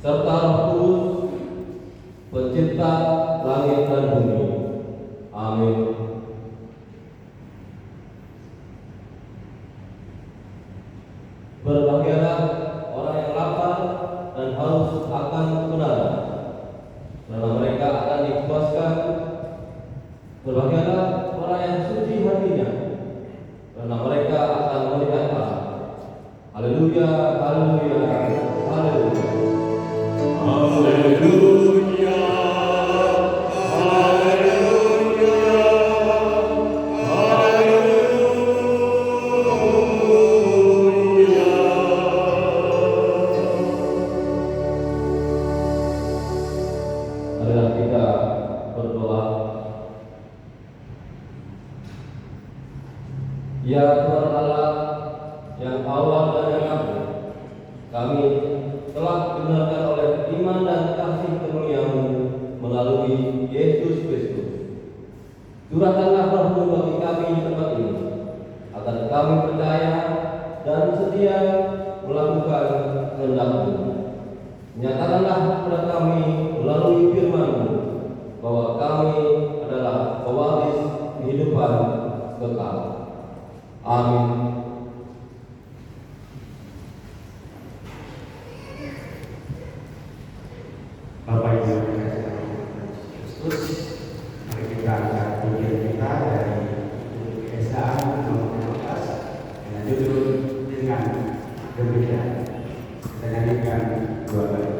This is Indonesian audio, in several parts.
serta Roh Kudus, Pencipta langit dan bumi. Amin. Berbahagialah orang yang lapar dan haus akan kebenaran, karena mereka akan dipuaskan. Berbahagialah orang yang suci hatinya, karena mereka akan melihat Allah. Haleluya, haleluya, haleluya. Haleluya, haleluya, haleluya. Marilah kita berdoa. Ya Tuhan Allah yang awal dan yang akhir, kami telah dibenarkan oleh iman dan kasih karunia-Mu melalui Yesus Kristus. Curahkanlah Roh-Mu bagi kami di tempat ini, agar kami percaya dan setia melakukan kehendak-Mu. Nyatakanlah kepada kami melalui firman-Mu bahwa kami adalah pewaris kehidupan kekal. Amin. Bapak Ibu yang dikasihi oleh Kristus, mari kita angkat pujian kita dari keesaan nomor 15 dengan judul Dengan Demikian. Kita nyanyikan dua kali.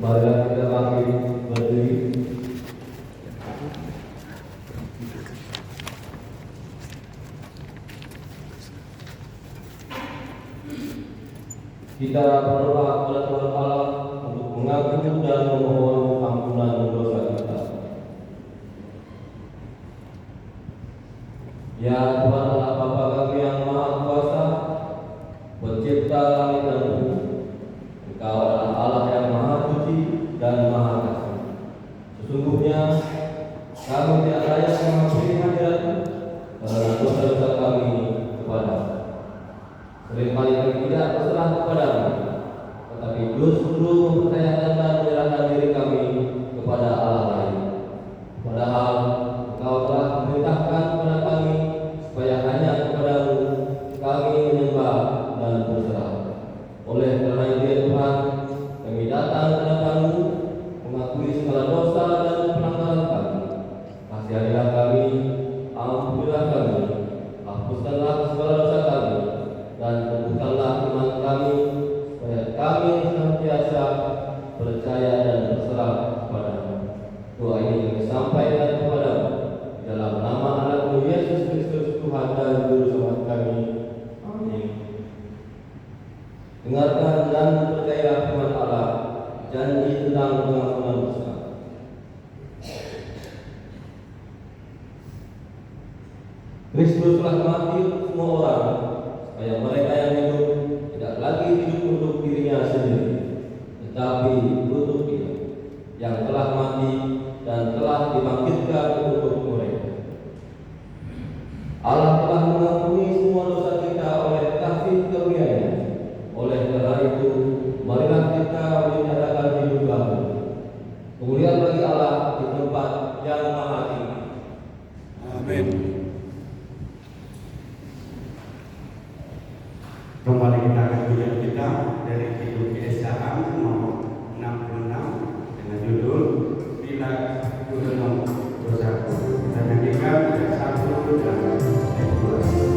Marilah kita bangkit berdiri. Kita berdoa kepada Tuhan Allah untuk mengaku dan memohon ampunan dosa kita. Ya Tuhan Allah Bapa kami yang Maha Kuasa, Pencipta langit dan bumi, Engkau adalah Allah yang Maha Suci dan Maha Kasih. Sesungguhnya kami tidak layak mengampuni hadirat-Mu karena dosa-dosa kami kepadamu. Seringkali kami tidak berserah kepadamu, tetapi justru mempercayakan dan menyerahkan diri kami kepada Allah lain. Padahal Engkau telah memerintahkan kepada kami supaya hanya kepadamu kami menyembah dan berserah. Oleh karena itu ya Tuhan, kami datang ke hadapan-Mu mengakui segala dosa dan pelanggaran kami. Kasihanilah kami, ampunilah kami, hapuskanlah segala dosa kami, dan teguhkanlah iman kami, supaya kami senantiasa percaya dan berserah kepadamu. Doa ini kami sampaikan kepadamu dalam nama Anak-Mu Yesus Kristus, Tuhan dan Juru Selamat kami. Amin. Dengarkan dan percayalah firman Allah, janji tentang pengampunan dosa. Kristus telah mati untuk semua orang, supaya mereka yang hidup tidak lagi hidup untuk dirinya sendiri, tetapi untuk Dia yang telah mati dan telah dibangkitkan untuk mereka. Allah telah mengampuni semua dosa kita oleh kasih karunia-Nya. Oleh karena itu, marilah kita menyatakan hidup baru. Kemuliaan bagi Allah di tempat yang maha tinggi. Amin. Kembali kita akan belajar kita dari kitab Keesaan nomor 66 dengan judul Bila Gunung Dosaku. Kita nyanyikan ayat 1 dan ayat 2.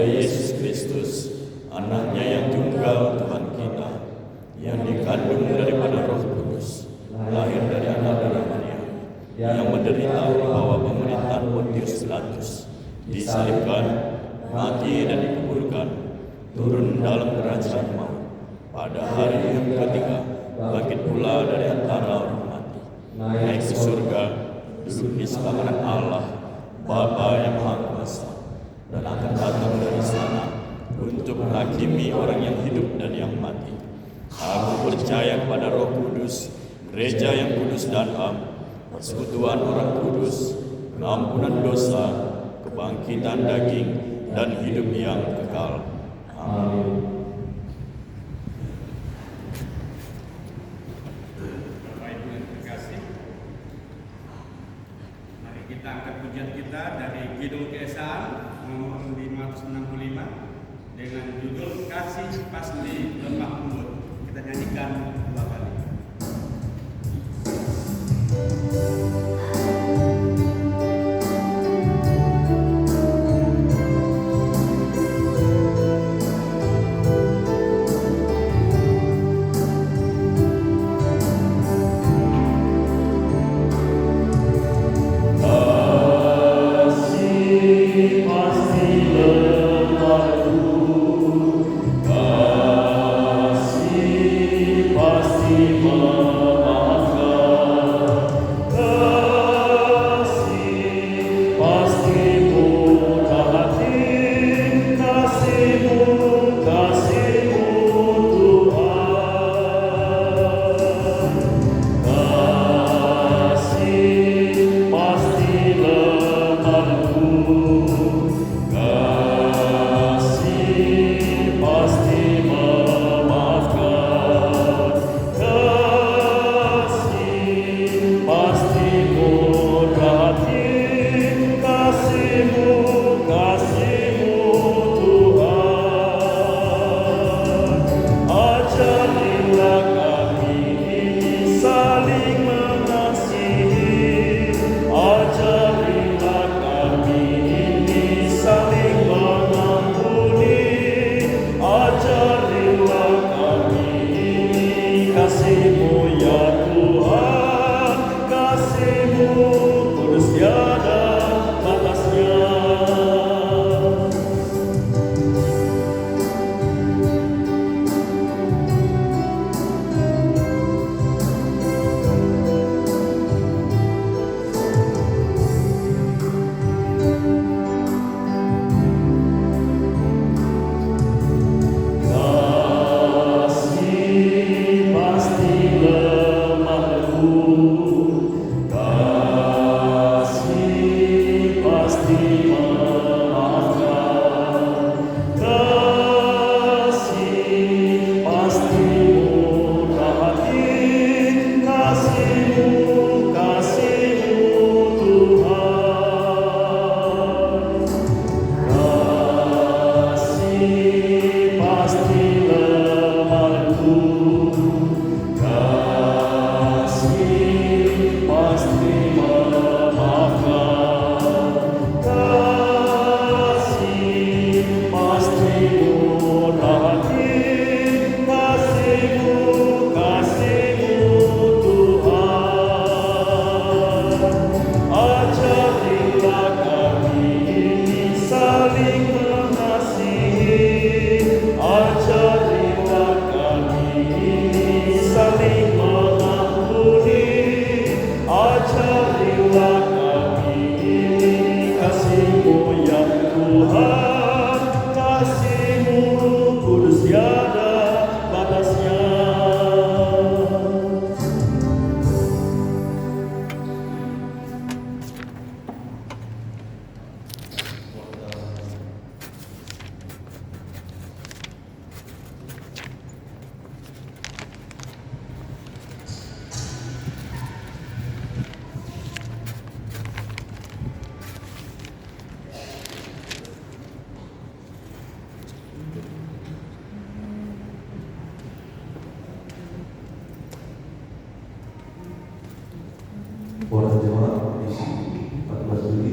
kepada Yesus Kristus, anaknya yang tunggal Tuhan kita, yang dikandung daripada Roh Kudus, lahir dari anak darah Maria, yang menderita di bawah pemerintahan Pontius Pilatus, disalibkan, mati dan dikuburkan, turun dalam kerajaan maut, pada hari yang ketiga bangkit pula dari antara orang mati, naik ke surga, duduk di sebelah kanan Allah, Bapa yang Maha Kuasa, dan akan datang dari sana untuk menghakimi orang yang hidup dan yang mati. Aku percaya kepada Roh Kudus, gereja yang kudus dan am, persekutuan orang kudus, pengampunan dosa, kebangkitan daging, dan hidup yang kekal. Amin. Bapak Ibu yang terkasih, mari kita angkat pujian kita dari Kidung Keesaan nomor 565 dengan judul Kasih Pasti Lemah Lembut. Kita nyanyikan 2 kali. Bola Jawa edisi 14 Juli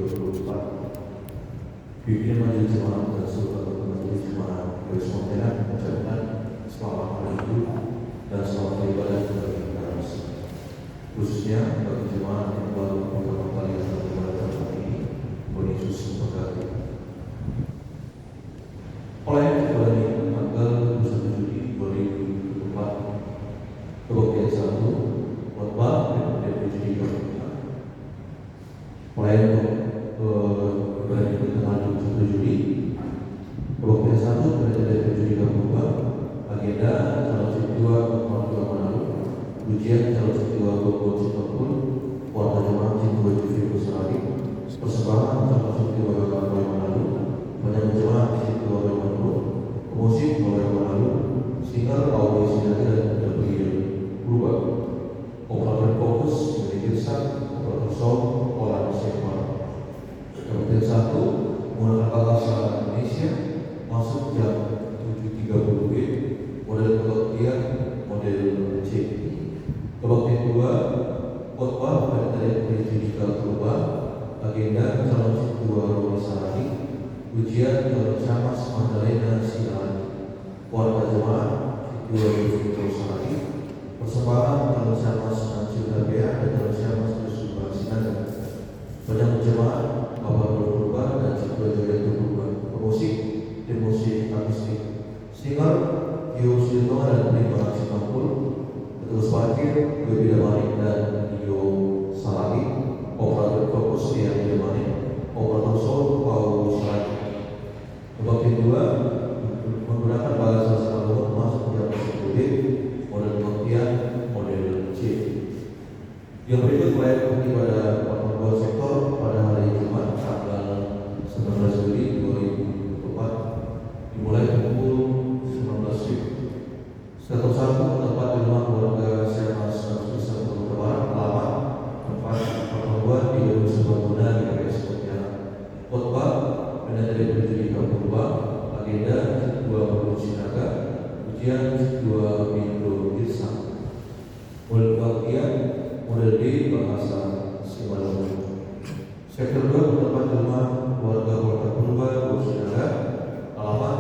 2024. Pimpinan Majelis Jemaat dan seluruh Majelis Jemaat Majelis Pontianak mengucapkan selamat hari Ibu dan selamat beribadah bagi kita semua. Khususnya bagi jemaat yang baru pertama kali beribadah tempat ini, Tuhan Yesus memberkati. Oleh kembali tanggal 21 Juli 2024, kebaktian 1 khotbah dan PJD pelayan berada di tanggal 21 Juli. Kebaktian 1 berada dari PJD agenda calon siswa Kepala Manado, ujian calon siswa Bogor Singapura, warga jemaat Siswa Jufri Kusarari, persembahan calon siswa Bogor Manado, banyak jemaat Siswa Bogor Manado, musik Bogor Manado, singer audio sinaga dan beliau berubah. Operator fokus menjadi besar, operator sound orang Singapura. Kebaktian 1 menggunakan bahasa Indonesia masuk jam 7.30 WIB. Model kebaktian model C. Kebaktian 2 khotbah pada tarian Judika berubah. Agenda calon siswa Romi Sarari, ujian calon camas Magdalena Sian, warga jemaat siswa Jufri Sarari, persembahan calon camas Nancy Rabia dan calon camas Yusuf Sinaga, banyak jemaat Bapak berubah dan siswa Jaya berubah. Pemusik tim musik akustik, singer Tio Silva dan Prima Singapura, petugas parkir Gue Bidamani dan Dio Salagi, operator fokus yang Bidamani, operator sound Paul Salagi. Kebaktian 2 menggunakan bahasa Salomon masuk jam 10 model kebaktian model C. Yang berikut pelayan pada pertemuan sektor pada hari Jumat tanggal 19 Juli 2024 dimulai pukul 19 Sektor 1 tempat di rumah keluarga Sermas Nusa Tenggara Barat, alamat tempat pertemuan di gedung Serbaguna di RS Pontianak. Khotbah dari PJD berubah. Agenda 2 Sinaga, ujian 2 Minggu Irsa. Model kebaktian model D bahasa Simalungun. Sektor 2 tempat di rumah keluarga Kota Purba Sinaga, alamat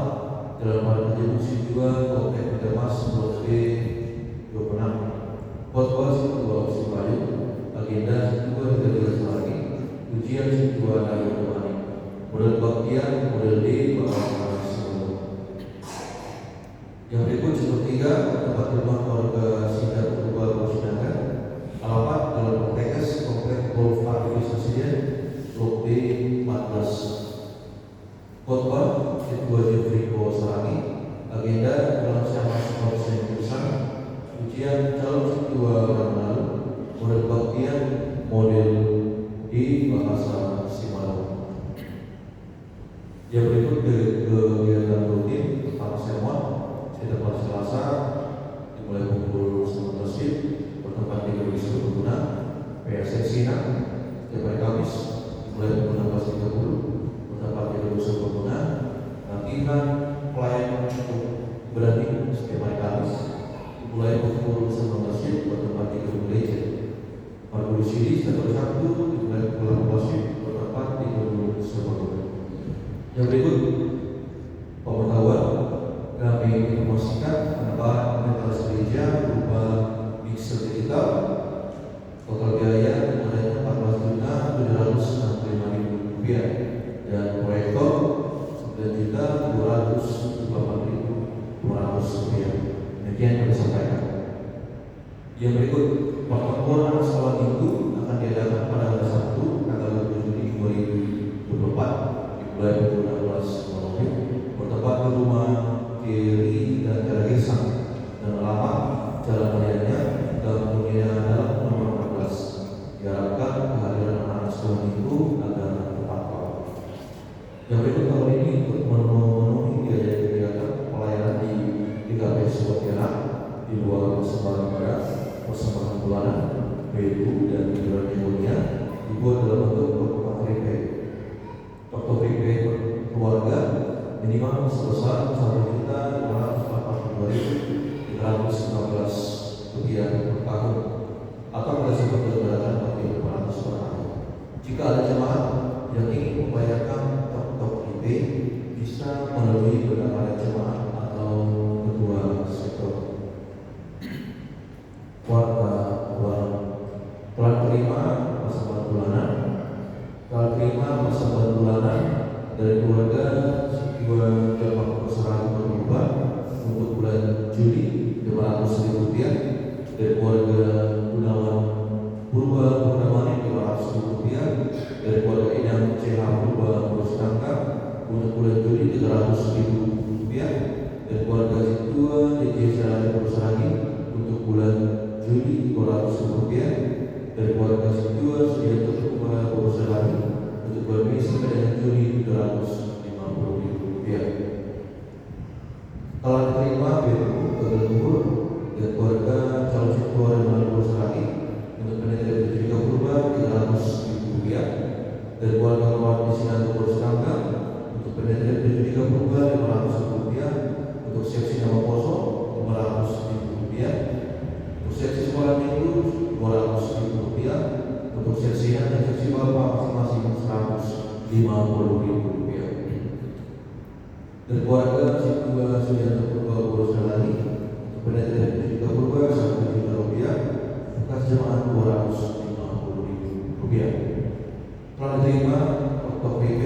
Jalan Padat Haji 2 Komplek Mas Blok B 26. Khotbah Siswa Sibayu, agenda Siswa 13 lagi, ujian Siswa dari Temani. Model kebaktian model D bahasa Simalungun. Yang berikut Sektor 3 tempat rumah keluarga Sidar Purba Sinaga, alamat Jalan Protekes Komplek Golf Administrasinya Blok B 14. Khotbah Siswa Jufri Kusarari, agenda dalam camas Korsen Besar, ujian calon siswa Manado, model kebaktian model di bahasa Simalungun. Yang berikut kegiatan rutin pertemuan setiap hari Selasa dimulai pukul 19 bertempat di gedung Serbaguna PSC Sina. Setiap hari Kamis dimulai pukul 16.30 bertempat di gedung Serbaguna. Latihan pelayanan untuk berani setiap hari Kamis dimulai pukul 19 bertempat di gedung gereja. Margo Sidi setiap hari Sabtu dimulai pukul 18 bertempat di gedung Serbaguna. Yang berikut pemberitahuan kami informasikan penambahan inventaris gereja berupa mixer digital. Total biaya adanya Rp14.765.000 dan proyektor Rp9.208.200. Demikian kami sampaikan. Yang berikut pertemuan sekolah minggu akan diadakan pada hari Sabtu tanggal 7 Juli 2024 dimulai pukul 16.00 bertempat di rumah Kiri dan Karagisan dan alamat Jalan Rayanya dan dunia dalam nomor 14. Diharapkan kehadiran anak sekolah minggu agar tepat waktu. Yang berikut tahun ini untuk memenuhi biaya kegiatan pelayanan di GKP Pontianak di luar persembahan barat, persembahan bulanan, BU dan hiburan ibunya dibuat dalam bentuk prepay. Kartu prepay keluarga minimal sebesar Rp1.442.315 per tahun atau pada sumber Rp4.400 per tahun. Jika ada jemaat yang ingin membayarkan top prepay bisa melalui pendaftaran jemaat atau kedua sektor. Warga uang telah terima masa bulanan, telah terima masa bulanan dari keluarga jiwa jamaah perserahan berubah untuk bulan Juli Rp500.000, dari keluarga Gunawan Purba Purnamani Rp500.000, dari keluarga Idam CH Purba Purstangka untuk bulan Juli Rp300.000, dari keluarga Situa DJ Seraya Purseragi untuk bulan Juli Rp200.000, dari keluarga Situa Sudianto Purba Purseragi untuk bulan Mei sampai dengan Juli Rp250.000. Telah diterima BPU Bagal Luhur dan keluarga calon Situa Renal Purseragi untuk pendidikan Judika Purba Rp300.000, dari keluarga Kawan Disinanto Purstangka untuk pendidikan Judika Purba Rp500.000, untuk seksi nama poso Rp500.000, untuk seksi sekolah minggu Rp200.000, untuk seksian dan seksi bapak masing-masing Rp150.000. Dan keluarga Situa Sudianto Purba Purseragi untuk pendidikan Judika Purba Rp1 juta, bekas jemaah Rp250.000. Telah diterima Oktober PP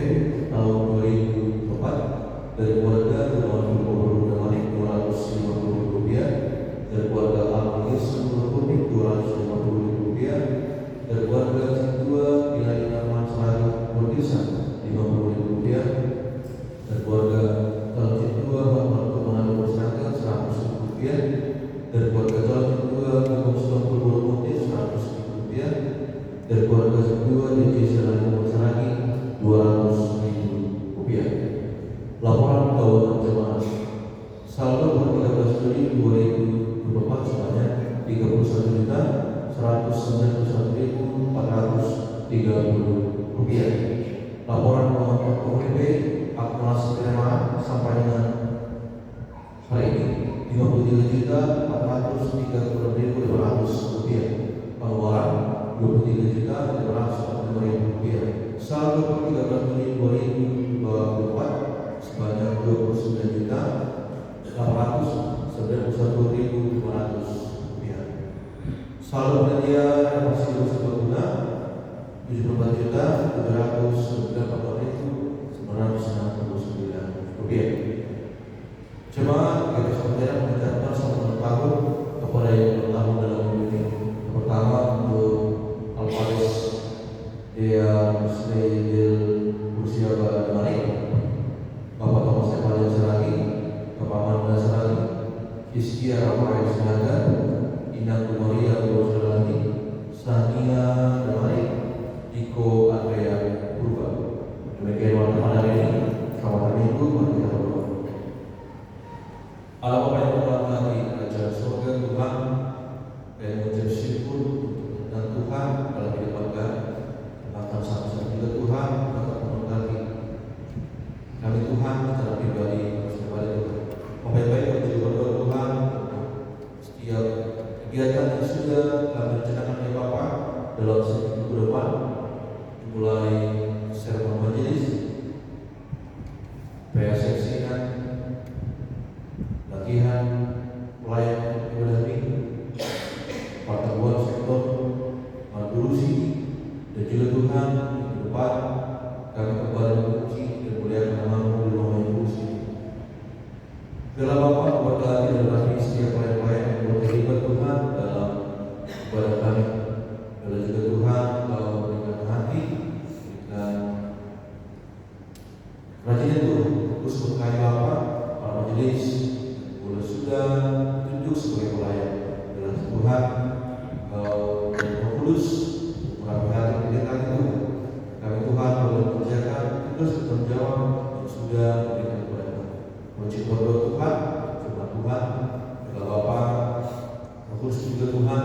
tahun 2004 dari keluarga Gunawan Purba Manik Rp250.000, dari keluarga Al-Magis Purba Rp250.000, dari keluarga Situa Bilal Rahman Selagi Nurdisa Rp50.000, dari keluarga calon Situa Muhammad Kemenangan Purstangka Rp100.000, dari keluarga calon Situa Gabung Sultan Purba Mukti Rp100.000, dari keluarga Situa DJ Seraya Purseragi Rp200.000. Laporan keuangan jemaah saldo per 13 Juli 2024 sebanyak Rp31.430. Laporan keuangan OPP akumulasi penerimaan sampai dengan hari ini Rp53.430.500. Pengeluaran Rp23.545.000. Saldo per 13 Juli 2024 sebanyak Rp29.891.500. Saldo penyedia renovasi serbaguna Rp700.794.969. Jemaah GP Sekretariat mencatatkan selamat tahun kepada yang bertahun dalam hidup ini. Pertama untuk Alfaris Dea Musliil Bursia Badmari, Bapak Thomas Emanuel Seragi, Bapak Amanda Seragi, Iskia Rafael Sinaga, Inang Gumaria Seragi, Sania Damari, Iko Andrea Purba. Demikian waktu hari ini. Selamat Minggu, mari kita berdoa. Allah Bapa yang terhormat di kerajaan surga, Tuhan, kami mengucap syukur dan Tuhan dalam kehidupan kami. Bahkan sama-sama juga Tuhan dapat memberkati kami Tuhan secara pribadi, secara Tuhan. Baik-baik menuju berdoa Tuhan setiap kegiatan yang sudah kami rencanakan ya Bapa dalam seminggu ke depan, mulai sermon majelis, PSX-an, latihan, pelayanan ibadah minggu, pertemuan sektor, madurusi, dan juga Tuhan di depan kami kembali memuji dan muliakan nama-Mu di rumah yang kudus ini. Biarlah Bapa memberkati dan rahmi setiap pelayan-pelayan yang terlibat Tuhan dalam ibadah kami. Biarlah juga Tuhan Kau berikan hati dan rajinnya Tuhan terus berkahi Bapa para majelis boleh sudah tunjuk sebagai pelayan. Biarlah Tuhan Kau dan Roh Kudus merapi hati pendidikan Tuhan. Kami Tuhan boleh mengerjakan tugas bertanggung jawab yang sudah diberikan kepada kami. Mengucap berdoa Tuhan, firman Tuhan, biarlah Bapa Roh Kudus juga Tuhan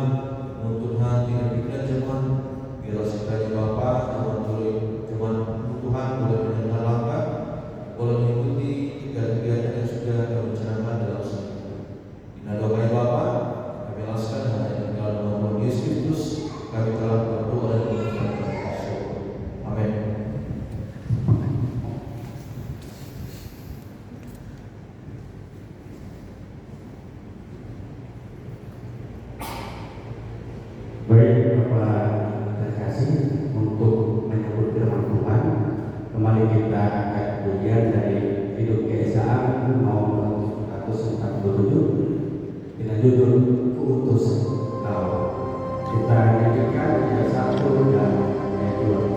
menuntun hati dan pikiran jemaat. Biarlah sekiranya Bapa jemaat Tuhan boleh mendengar langkah, boleh mengikuti kegiatan yang sudah kami rencanakan dalam seminggu. Dinadakan Bapa, kami alaskan hanya dalam nama Tuhan Yesus Kristus, kami telah berdoa dan mengucapkan syukur. Amin. Mari kita angkat pujian dari hidup keesaan nomor 147 dengan judul Kuutus Engkau. Kita nyanyikan ayat 1 dan ayat 2.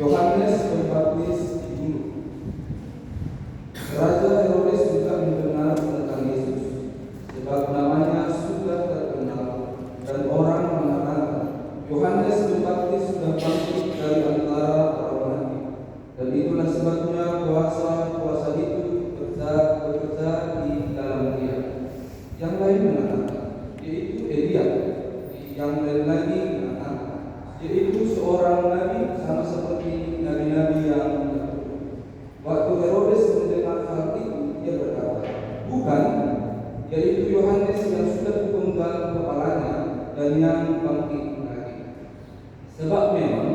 Yohanes Pembaptis dibunuh. Raja Herodes juga mendengar tentang Yesus, sebab namanya sudah terkenal dan orang mengatakan Yohanes Pembaptis sudah bangkit dari antara orang mati, dan itulah sebabnya kuasa itu bekerja di dalam dia. Yang lain mengatakan yaitu Elia, yang lain lagi mengatakan yaitu seorang nabi sama seperti nabi-nabi yang terdahulu. Waktu Herodes mendengar hal itu, dia berkata, bukan, yaitu Yohanes yang sudah dipenggal kepalanya dan yang bangkit lagi. Sebab memang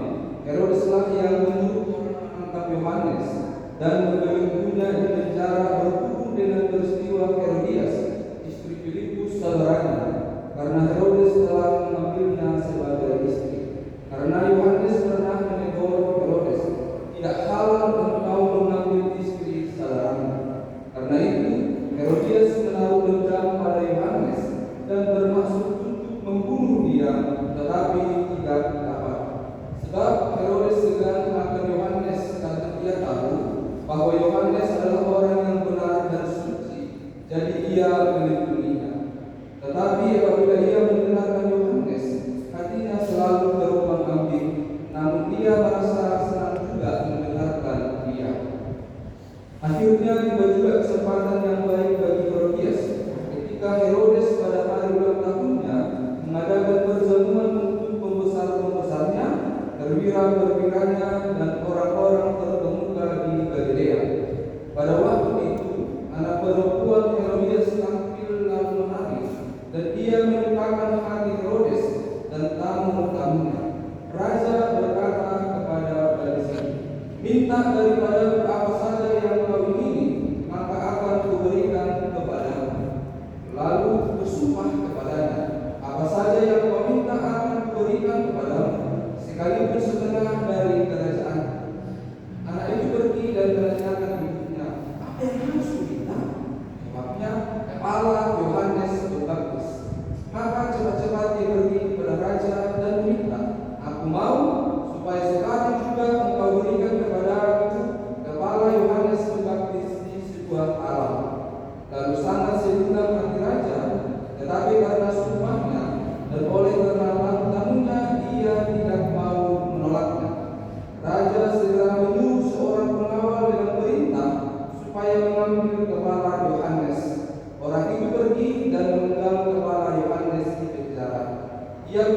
Herodeslah yang menyuruh orang menangkap Yohanes dan membelenggunya di penjara berhubung dengan peristiwa Herodias, istri Filipus saudaranya, karena Herodes telah mengambilnya sebagai istri. Karena Yohanes pernah menegur Herodes, tidak halal engkau mengambil istri saudaramu. Karena itu Herodias menaruh dendam pada Yohanes dan bermaksud untuk membunuh dia, tetapi tidak dapat. Sebab Herodes segan akan Yohanes karena dia tahu bahwa Yohanes adalah orang yang benar dan suci, jadi ia melindunginya. Tetapi apabila ia mendengarkan Yohanes, hatinya selalu terombang-ambing, namun ia merasa senang juga mendengarkan dia. Akhirnya tiba juga kesempatan yang baik bagi Herodias ketika Herodes pada hari ulang tahunnya mengadakan perjamuan untuk pembesar-pembesarnya, perwira-perwiranya, dan orang-orang terkemuka di Galilea. Pada waktu itu, anak perempuan Herodias tampil lalu menangis, dan ia menyukakan hati Herodes dan tamu-tamunya. Raja berkata kepada gadis itu, minta daripada apa saja yang kau ingini, maka akan kuberikan kepadamu. Lalu bersumpah kepadanya, apa saja yang kau minta akan kuberikan kepadamu, sekalipun setengah dari kerajaan. Anak itu pergi dan menanyakan ibunya, apa yang harus kuminta? Jawabnya, kepala Yohanes Pembaptis. Maka cepat-cepat dia pergi kepada raja dan minta, aku mau supaya sekarang juga engkau berikan kepada aku kepala Yohanes Pembaptis di sebuah alam. Lalu sangat sedih hati raja, tetapi karena sumpah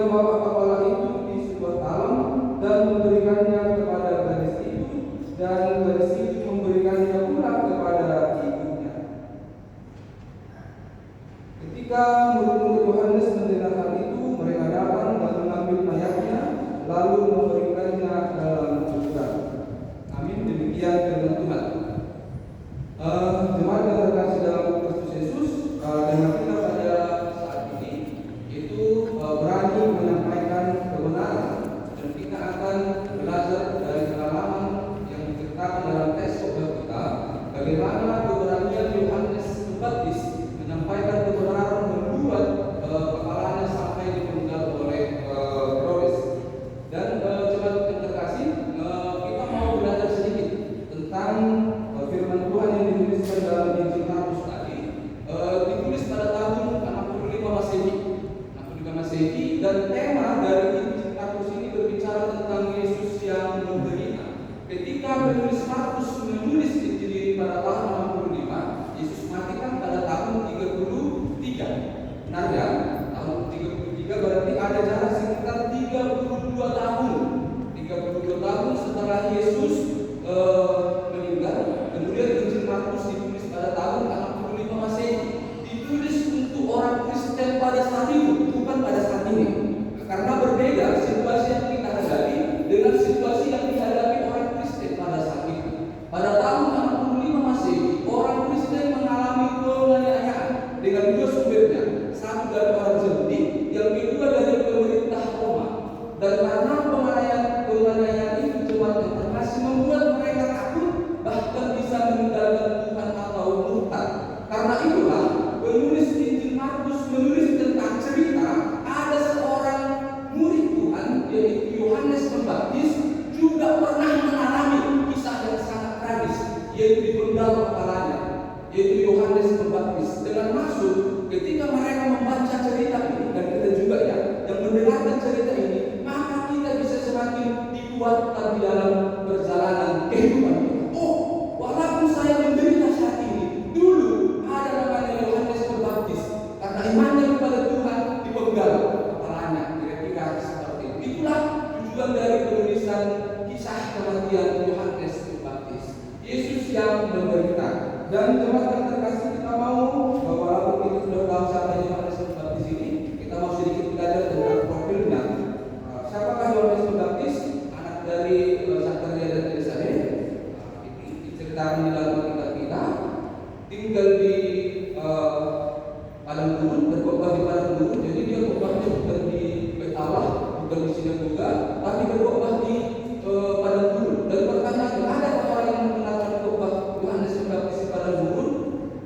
membawa kepala itu di sebuah talam dan memberikannya kepada gadis itu, dan gadis itu memberikannya pula kepada ibunya. Ketika murid-murid Yohanes mendengar hal itu, mereka datang dan mengambil mayatnya, lalu memberikannya dalam kuburan. Amin. Demikian firman Tuhan. Jemaat yang terkasih dalam Kristus Yesus, dengan kita pada saat ini itu berani menyampaikan kebenaran, dan kita akan belajar dari pengalaman yang diceritakan dalam teks khotbah kita, bagaimana keberanian Yohanes Pembaptis menyampaikan kebenaran membuat kepalanya sampai dipenggal oleh Herodes. Dan jemaat yang terkasih, kita mau belajar sedikit tentang firman Tuhan yang dituliskan dalam Injil Markus tadi, ditulis pada tahun 65 Masehi. 65 Masehi, dan tema dari Injil Markus ini berbicara tentang Yesus yang menderita. Ketika penulis Markus menulis Injil ini pada tahun 65, Yesus mati kan pada tahun 33. Benar ya? Tahun 33 berarti ada jarak sekitar 32 tahun. 32 tahun setelah Yesus meninggal. Kemudian Injil Markus ditulis pada tahun 65 Masehi. Ditulis untuk orang Kristen pada saat itu, bukan pada saat ini. Karena berbeda situasi yang kita hadapi dengan situasi yang dihadapi orang Kristen pada saat itu. Pada tahun 65 Masehi, orang Kristen mengalami penganiayaan dengan dua sumbernya. Satu dari orang Yahudi, yang kedua dari pemerintah Roma. Dan karena penganiayaan itu jemaat yang terkasih membuat mereka takut, bahkan bisa meninggalkan Tuhan atau murtad. Karena itulah penulis Injil Markus menulis tentang cerita ada seorang murid Tuhan, yaitu Yohanes Pembaptis, juga pernah mengalami kisah yang sangat tragis, yaitu dipenggal kepalanya, yaitu Yohanes Pembaptis. Dengan maksud ketika mereka membaca cerita ini, dan kita juga ya yang mendengarkan cerita ini, maka kita bisa semakin dikuatkan di dalam perjalanan kehidupan kita. Oh, walaupun saya menderita saat ini, dulu ada namanya Yohanes Pembaptis, karena imannya kepada Tuhan dipenggal kepalanya. Kira-kira seperti itu. Itulah tujuan dari penulisan kisah kematian Yohanes Pembaptis, Yesus yang menderita. Dan jemaat yang terkasih, kita mau walaupun kita sudah tahu siapa Yohanes Pembaptis ini, kita mau sedikit belajar tentang profilnya. Siapakah Yohanes Pembaptis? Anak dari Zakaria dan Elisabeth. Ini diceritakan di dalam kitab kita. Tinggal di padang gurun, berkhotbah di padang gurun. Jadi dia khotbahnya bukan di Bait Allah, bukan di sinagoga, tapi berkhotbah di padang gurun. Dan pertanyaannya, ada orang yang menggunakan khotbah Yohanes Pembaptis di padang gurun?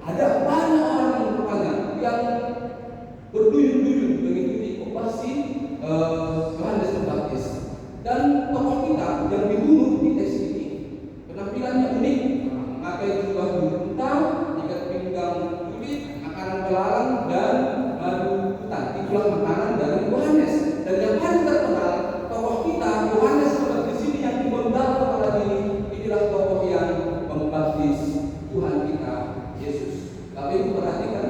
Ada banyak orang yang bertanya, yang berduyun-duyun mengikuti khotbah si Yohanes Pembaptis. Dan tokoh kita yang dibunuh di teks ini penampilannya unik, memakai jubah unta, ikat pinggang kulit, makanan belalang dan madu hutan. Itulah makanan dari Yohanes. Dan yang paling terkenal, tokoh kita Yohanes Pembaptis ini yang dipenggal kepala ini, inilah tokoh yang membaptis Tuhan kita Yesus. Tapi Ibu perhatikan,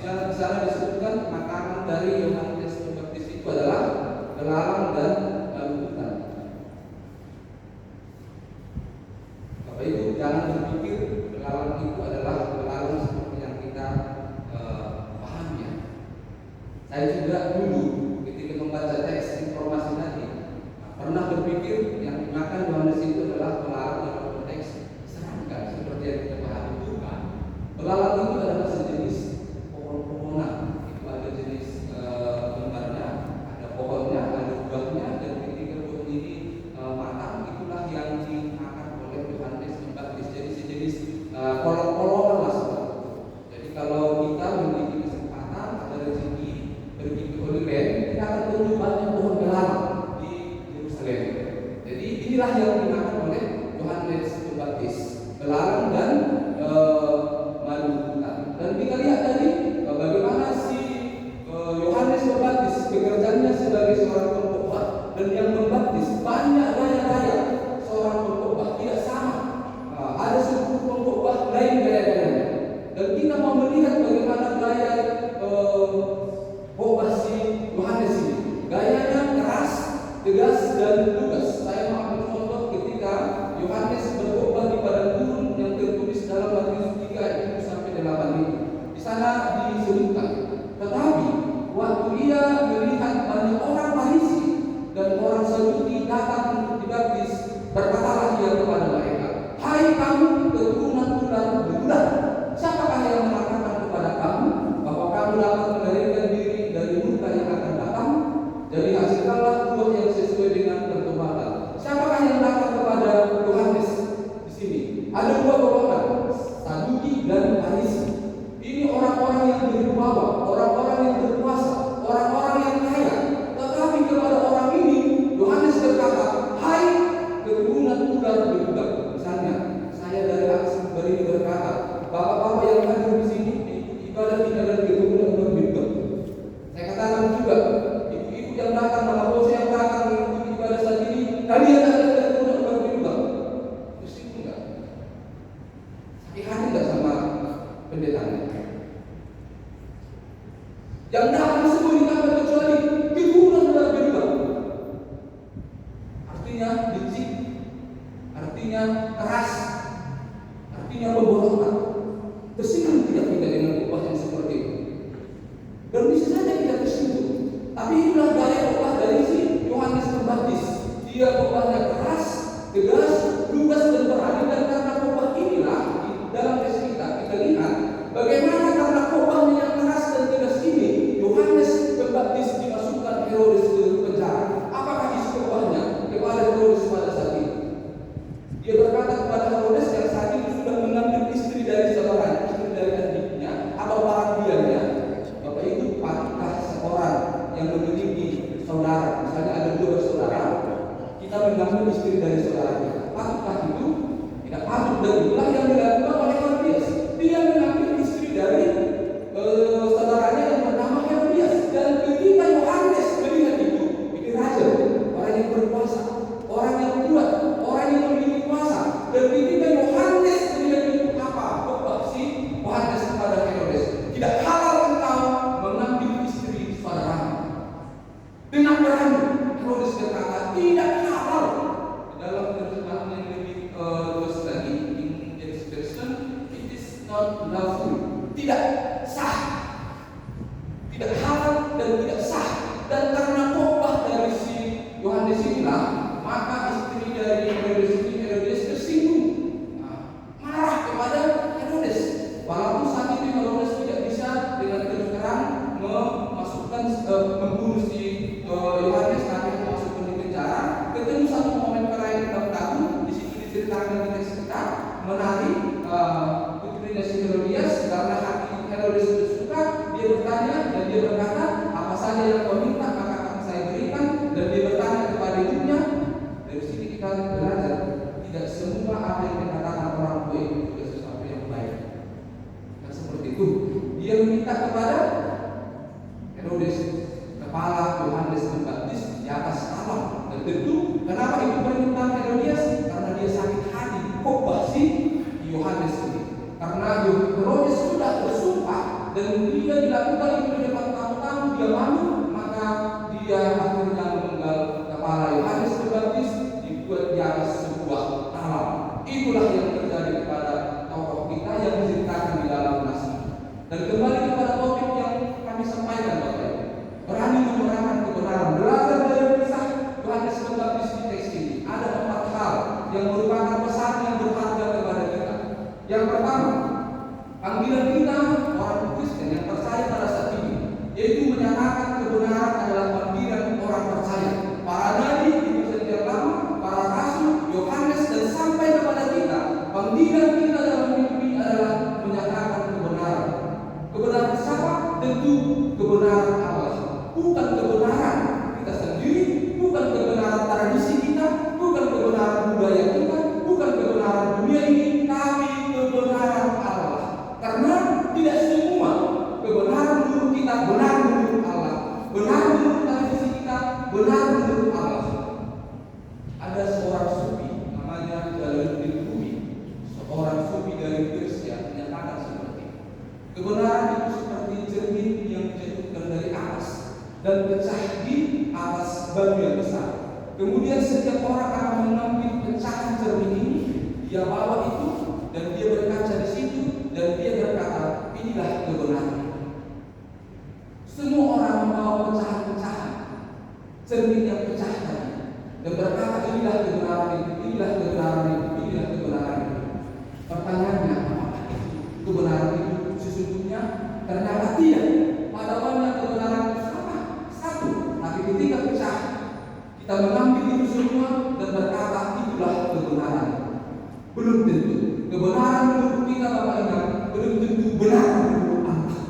di sana disebutkan makanan dari Yohanes Pembaptis itu adalah belalang dan madu hutan. Bapak Ibu jangan berpikir belalang itu adalah belalang seperti yang kita pahami ya. Saya juga dulu ketika membaca teks informasi tadi pernah berpikir yang dimakan Yohanes itu adalah belalang dalam konteks serangga seperti yang kita pahami. Bukan. Belalang itu adalah sejenis pohon-pohonan. Itu ada jenis lembarnya, ada pohonnya, ada buahnya, dan ketika buah ini matang, itulah yang dimakan oleh Yohanes Pembaptis. Jadi sejenis kolong-kolongan lah seperti itu. Jadi kalau kita memiliki kesempatan, ada rezeki pergi ke Holy Land, kita akan menemukan banyak pohon belalang di Yerusalem. Jadi inilah yang dimakan oleh Yohanes Pembaptis, belalang dan madu hutan. Dan kita lihat tadi bagaimana si Yohanes Pembaptis pekerjaannya sebagai seorang pengkhotbah, dan yang membaptis banyak gaya-gaya seorang pengkhotbah tidak sama. Ada sebuah pengkhotbah lain gaya-gayanya. Dan kita mau melihat bagaimana gaya khotbah si Yohanes ini. dan Lukas. Saya mengambil contoh ketika Yohanes berkhotbah di padang gurun yang tertulis dalam Matius 3 ayat 1 sampai 8 ini. Di sana disebutkan, tetapi waktu ia melihat banyak orang Farisi dan orang Saduki datang untuk dibaptis, berkatalah ia kepada mereka, "Hai kamu keturunan ular beludak, siapakah yang mengatakan kepada kamu bahwa kamu dapat melarikan diri dari murka yang akan datang? Jadi hasilkanlah buah yang sesuai dengan pertobatan." Siapakah yang datang kepada Yohanes di sini? Ada dua golongan, Saduki dan Farisi. Ini orang-orang yang berwibawa, orang-orang yang berkuasa, orang-orang yang kaya. Tetapi kepada orang ini Yohanes berkata, "Hai keturunan ular beludak." Misalnya, saya dari aksi beri berkata, bapak-bapak yang hadir di sini ibadah tidak ada keturunan ular beludak. Saya katakan juga, ibu-ibu yang datang, mama bos yang datang mengikuti ibadah saat ini, kalian ada keturunan ular beludak. Mesti enggak? Sakit hati enggak sama pendetanya? Yang datang semua ditambah kecuali keturunan ular beludak. Artinya licik, artinya keras, artinya pemborotan. Tersinggung tidak kita dengan khotbah yang seperti itu? Dan bisa saja kita tersinggung. Tapi inilah gaya khotbah dari si Yohanes Pembaptis. Dia khotbahnya keras, tegas, lugas dan berani. Dan karena khotbah inilah di dalam tes kita lihat bagaimana karena khotbahnya yang keras dan tegas ini Yohanes Pembaptis dimasukkan Herodes ke penjara. Apakah isi khotbahnya kepada Herodes pada saat itu? Dia berkata kepada Herodes yang saat itu sudah mengambil istri dari saudaranya, istri dari adiknya atau parabiannya. Bapak itu patukah seorang yang memiliki saudara, misalnya ada dua bersaudara, kita mengambil istri dari saudara kita. Patukah itu? Tidak patut, dan itulah yang dilakukan oleh Herodes. Dia mengambil istri dari saudaranya yang bernama Herodes. Dan ketika Yohanes melihat itu, ini raja, orang yang berkuasa, orang yang kuat, orang yang memiliki kuasa. Dan ketika Yohanes melihat itu, apa khotbah si Yohanes kepada Herodes? Tidak halal engkau mengambil istri saudaramu. Dengan berani Herodes berkata, tidak halal. Dalam terjemahan yang lebih luas lagi, English version, it is not lawful. Tidak sah, tidak halal dan tidak sah. Dan karena khotbah dari si Yohanes inilah, maka istri dari Herodes tersinggung, marah kepada Herodes. Walaupun saat itu Herodes tidak bisa dengan terus terang memasukkan membunuh si Yohanes sampai memasukkan di penjara. Ketemu satu momen perayaan ulang tahun, di situ diceritakan di teks kita menarik putrinya si Herodias. Karena hati Herodes sudah suka, dia bertanya dan dia berkata, apa saja yang kau minta maka akan saya berikan. Dan dia bertanya kepada ibunya. Dari sini kita belajar, tidak semua apa yang dikatakan orang tua itu juga sesuatu yang baik. Dan seperti itu, dia meminta kepada Herodes, kepala Yohanes Pembaptis, di atas alam. Dan tentu, kenapa itu permintaan Herodias? Karena dia sakit hati khotbah si Yohanes ini. Karena Herodes sudah bersumpah dan dia dilakukan itu di depan tamu-tamu, dia malu, maka dia akhirnya memenggal kepala Yohanes Pembaptis, dibuat di atas sebuah talam. Itulah yang terjadi kepada tokoh kita yang diceritakan di dalam nasi. Dan kembali kepada topik yang kami sampaikan, Bapak, berani menerangkan kebenaran. Belajar dari kisah Yohanes Pembaptis di teks ini. Ada 4 hal yang merupakan pesan yang berharga kepada kita. Yang pertama, panggilan kita orang Kristen yang percaya pada saat ini, yaitu menyatakan kebenaran adalah panggilan orang percaya. Para nabi di Perjanjian Lama, para rasul, Yohanes, dan sampai kepada kita, panggilan kita dalam hidup ini adalah menyatakan kebenaran. Kebenaran siapa? Tentu kebenaran Allah. Bukan kebenaran kita sendiri, bukan kebenaran tradisi kita, bukan kebenaran budaya kita, bukan kebenaran dunia ini, tapi kebenaran Allah. Karena tidak semua kebenaran menurut kita benar menurut Allah, benar menurut tradisi kita, benar menurut Allah. Ada seorang sufi namanya Jalaluddin Rumi, seorang sufi dari Persia, menyatakan seperti ini. Kebenaran itu seperti cermin yang dijatuhkan dari atas dan pecah di atas batu yang besar. Kemudian setiap orang akan mengambil pecahan cermin ini, dia bawa itu dan dia berkaca di situ dan dia berkata, inilah kebenaran. Semua orang membawa pecahan-pecahan cermin yang pecah tadi dan berkata, inilah kebenaran itu, inilah kebenaran itu, inilah kebenaran itu. Pertanyaannya, apakah itu kebenaran itu sesungguhnya? Ternyata tidak. Pada awalnya kebenaran itu sama, satu, tapi ketika pecah, kita mengambil itu semua dan berkata, itulah kebenaran. Belum tentu. Kebenaran menurut kita, Bapak ingat, belum tentu benar menurut Allah.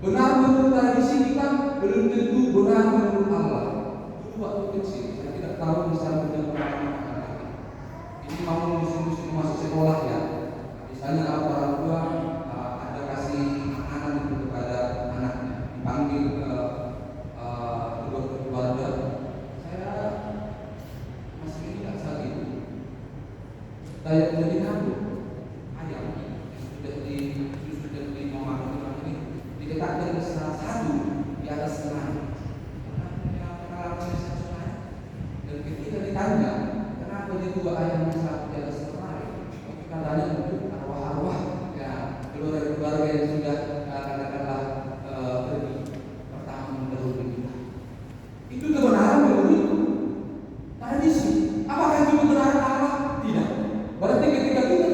Benar menurut tradisi kita, belum tentu benar menurut Allah. Dulu waktu kecil, saya tidak tahu misalnya ini mau musim-musim masuk sekolah ya. Misalnya orang tua ada kasih makanan itu kepada anaknya, dipanggil ke keluarga. Saya masih ingat saat itu. Saya menjadi nabi ayam sudah dimemakan ini diletakkan di salah satu di atas senayan. Dan ketika ditanya kenapa dia dua ayam satu di atas senayan, katanya untuk arwah-arwah ya keluarga yang sudah katakanlah pergi pertama mendahului kita. Itu kebenaran menurut tradisi. Apakah itu kebenaran Allah? Tidak. Berarti ketika kita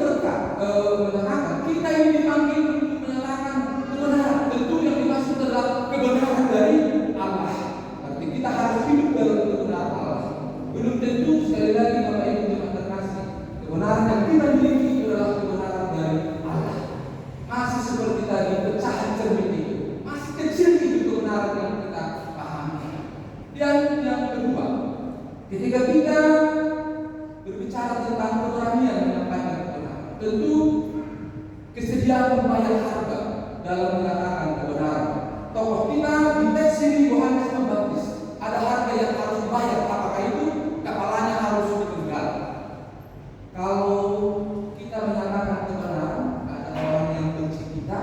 menyatakan kita ini dipanggil untuk menyatakan kebenaran, tentu yang dimaksud adalah kebenaran dari Allah. Berarti kita harus hidup dalam kebenaran Allah. Belum tentu, sekali lagi Bapak Ibu jemaat terkasih, kebenaran yang kita miliki itu adalah kebenaran dari Allah. Masih seperti tadi pecahan cermin itu, masih kecil itu kebenaran yang kita pahami. Dan yang kedua, ketika kita berbicara tentang keberanian menyampaikan kebenaran, tentu kesediaan membayar harga dalam menyatakan kebenaran. Tokoh kita di teks ini Yohanes Pembaptis, ada harga yang harus dibayar. Apakah itu? Kepalanya harus dipenggal. Kalau kita menyatakan kebenaran, ada orang yang benci kita,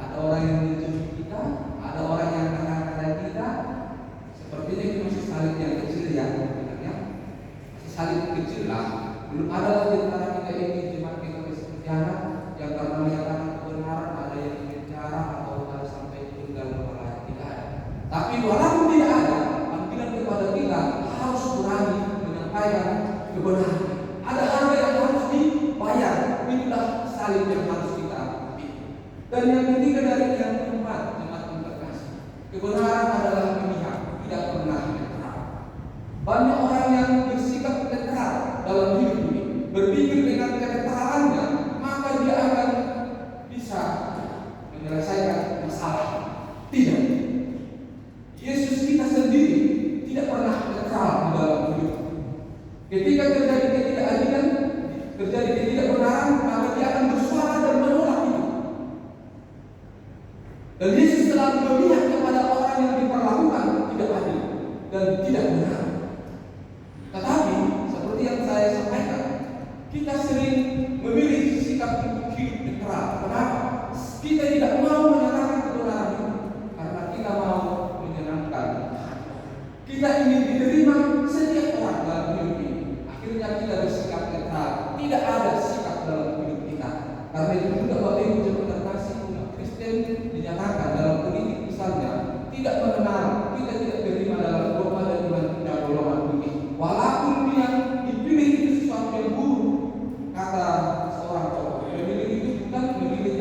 ada orang yang menjauhi kita, ada orang yang kata-kata kita. Sepertinya itu masih salib yang kecil ya, masih salib kecil lah. Belum ada lagi antara kita ini jemaat kita bersejarah yang karena menyatakan kebenaran ada yang bicara atau ada sampai tinggal kepala, tidak ada. Tapi walaupun tidak ada, panggilan kepada kita harus berani menyampaikan kebenaran. Ada harga yang harus dibayar. Itulah salib yang harus kita ambil. Dan yang ketiga dari yang keempat, jemaat terkasih, kebenaran adalah pilihan, tidak pernah netral. Banyak orang yang bersikap netral dalam hidup ini, berpikir dengan kenetralannya, maka dia akan bisa menyelesaikan masalah. Tidak. Yesus kita sendiri tidak pernah netral di dalam hidup. Ketika terjadi ketidakadilan, terjadi ketidakbenaran, maka dia akan bersuara dan menolak itu. Dan Yesus selalu memihak kepada orang yang diperlakukan tidak adil dan tidak benar. Tetapi seperti yang saya sampaikan, kita sering memilih sikap hidup netral. Kenapa? Kita tidak mau menyatakan kebenaran itu karena kita mau menyenangkan. Kita ingin diterima setiap orang dalam hidup ini. Akhirnya kita bersikap netral. Tidak ada sikap dalam hidup kita. Karena itu juga Bapak Ibu jemaat terkasih, umat Kristen dinyatakan dalam politik misalnya tidak mengenal, kita tidak terima dalam dogma dan iman kita golongan ini. Walaupun yang dipilih itu sesuatu yang buruk, kata seorang tokoh, memilih itu bukan memilih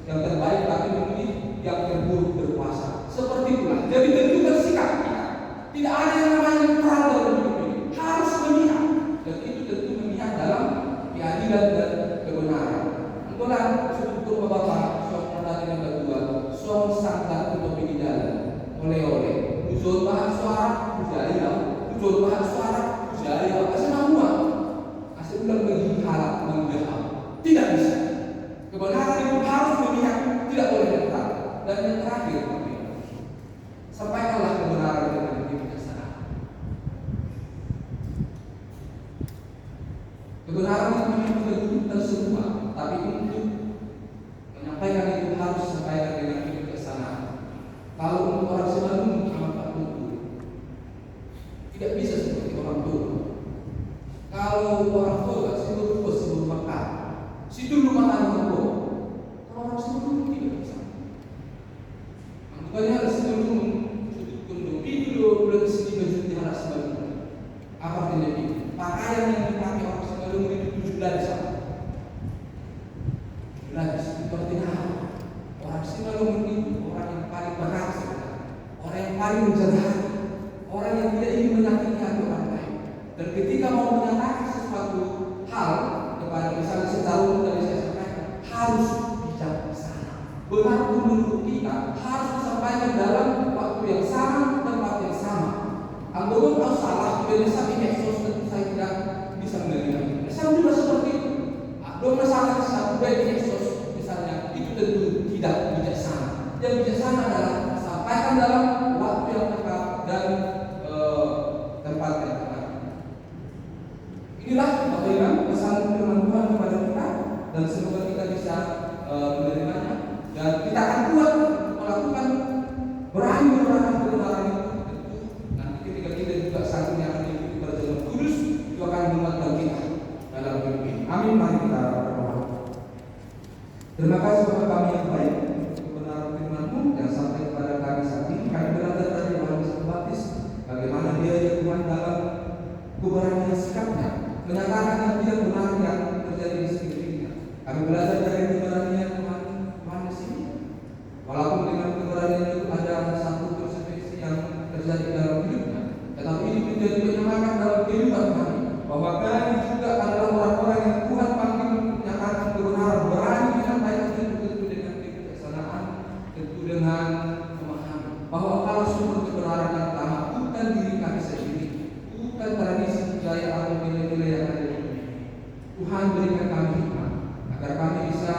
yang terbaik, tapi memilih yang terburuk berkuasa. Seperti itulah. Jadi tentukan sikap kita. Tidak ada yang namanya netral dalam hidup ini. Harus memihak. Dan itu tentu memihak dalam keadilan dan kebenaran. Itulah syukur Bapak, syukur tadi yang kedua, song sangka untuk di jalan. Oleh-oleh. Ujul bahan suara, ujaya. Ujul bahan suara, ujaya. Semua. Asal ulang bagi halak menggaham. Tidak bisa. Kebenaran itu harus memihak, tidak boleh netral. Dan yang terakhir, sampaikanlah kebenaran dengan kebijaksanaan. Kebenaran itu bukan untuk semua, tapi untuk menyampaikan itu harus sampaikan dengan kebijaksanaan. Kalau untuk orang sebelum amat tentu, paling menjaga hati, orang yang tidak ingin menyakiti hati orang lain. Dan ketika mau menyatakan sesuatu hal kepada misalnya secara dari saya sampaikan, harus bijaksana. Benar-benar kita harus disampaikan dalam waktu yang sama, tempat yang sama. Anggota kalau salah Indonesia di medsos tentu saya tidak bisa menerima. Saya juga seperti itu. Dong masalah satu baik di medsos misalnya itu tentu tidak bijaksana. Yang bijaksana adalah sampaikan dalam waktu yang tepat dan tempat yang tepat. Inilah bagaimana pesan firman Tuhan kepada kita, dan semoga kita bisa menerimanya dan kita akan kuat melakukan berani menerapkan kebenaran itu. Tentu nanti ketika kita juga saat ini akan mengikuti perjalanan kudus itu akan menguatkan kita dalam hidup ini. Amin. Mari kita berdoa. Terima kasih Bapa kami yang baik untuk kebenaran firman-Mu yang sampai kepada kami saat ini. Kami belajar dari Yohanes Pembaptis bagaimana dia Tuhan dalam keberanian sikapnya menyatakan yang tidak benar yang terjadi di sekelilingnya. Kami belajar dari keberanian Tuhan Yohanes ini. Walaupun dengan keberanian itu ada satu persekusi yang terjadi dalam hidupnya, tetapi ini menjadi penyemangat dalam kehidupan kami bahwa kami juga adalah orang-orang yang Tuhan panggil untuk menyatakan kebenaran, berani menyampaikan itu tentu dengan kebijaksanaan, tentu dengan memahami bahwa kalau sumber kebenaran yang utama bukan diri kami sendiri, bukan tradisi budaya atau nilai-nilai yang ada di dunia. Tuhan berikan kami hikmat agar kami bisa